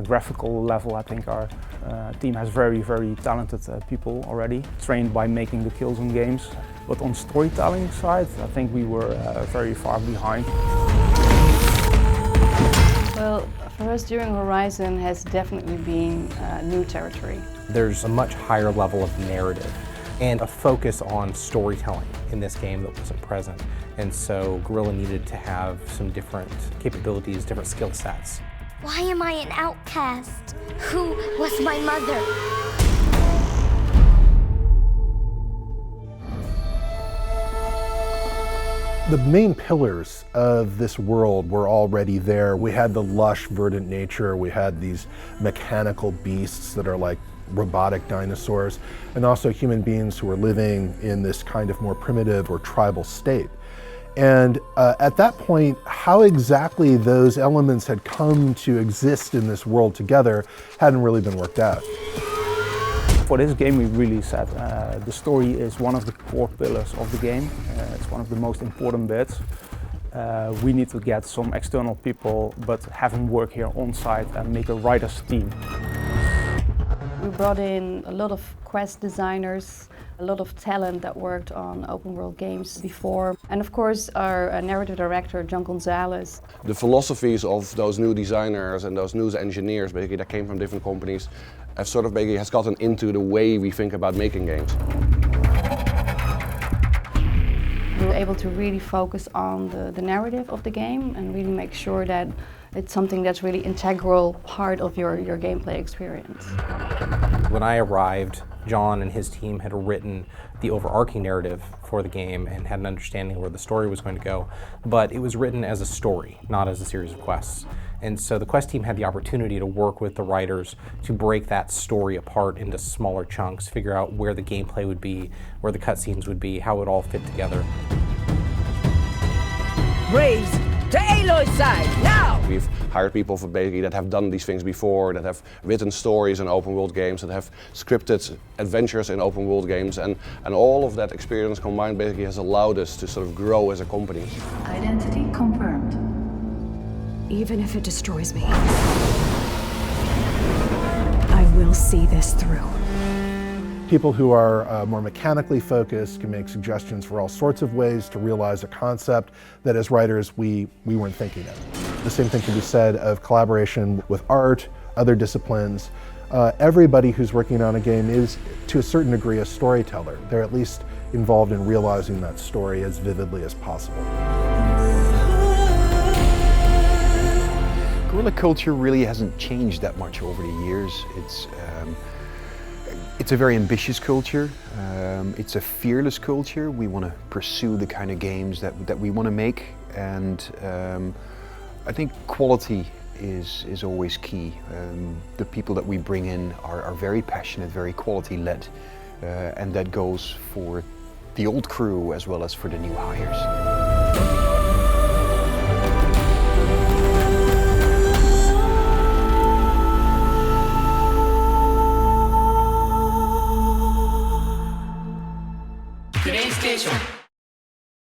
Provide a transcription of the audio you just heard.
graphical level, I think our team has very, very talented people already, trained by making the Killzone games. But on storytelling side, I think we were very far behind. Well, for us during Horizon has definitely been new territory. There's a much higher level of narrative and a focus on storytelling in this game that wasn't present. And so Guerrilla needed to have some different capabilities, different skill sets. Why am I an outcast? Who was my mother? The main pillars of this world were already there. We had the lush, verdant nature. We had these mechanical beasts that are like robotic dinosaurs, and also human beings who are living in this kind of more primitive or tribal state. And at that point, how exactly those elements had come to exist in this world together hadn't really been worked out. For this game we really said the story is one of the core pillars of the game. It's one of the most important bits. We need to get some external people, but have them work here on site and make a writer's team. We brought in a lot of quest designers, a lot of talent that worked on open world games before, and of course our narrative director, John Gonzalez. The philosophies of those new designers and those new engineers basically that came from different companies have sort of basically has gotten into the way we think about making games. We were able to really focus on the narrative of the game and really make sure that it's something that's really integral part of your gameplay experience. When I arrived, John and his team had written the overarching narrative for the game and had an understanding of where the story was going to go, but it was written as a story, not as a series of quests. And so the quest team had the opportunity to work with the writers to break that story apart into smaller chunks, figure out where the gameplay would be, where the cutscenes would be, how it would all fit together. Braves, to Aloy's side, now! We've hired people for basically that have done these things before, that have written stories in open world games, that have scripted adventures in open world games, and all of that experience combined basically has allowed us to sort of grow as a company. Identity confirmed. Even if it destroys me, I will see this through. People who are more mechanically focused can make suggestions for all sorts of ways to realize a concept that as writers we weren't thinking of. The same thing can be said of collaboration with art, other disciplines. Everybody who's working on a game is, to a certain degree, a storyteller. They're at least involved in realizing that story as vividly as possible. Guerrilla culture really hasn't changed that much over the years. It's a very ambitious culture. It's a fearless culture. We want to pursue the kind of games that we want to make, and I think quality is always key. The people that we bring in are very passionate, very quality-led, and that goes for the old crew as well as for the new hires. Today's station.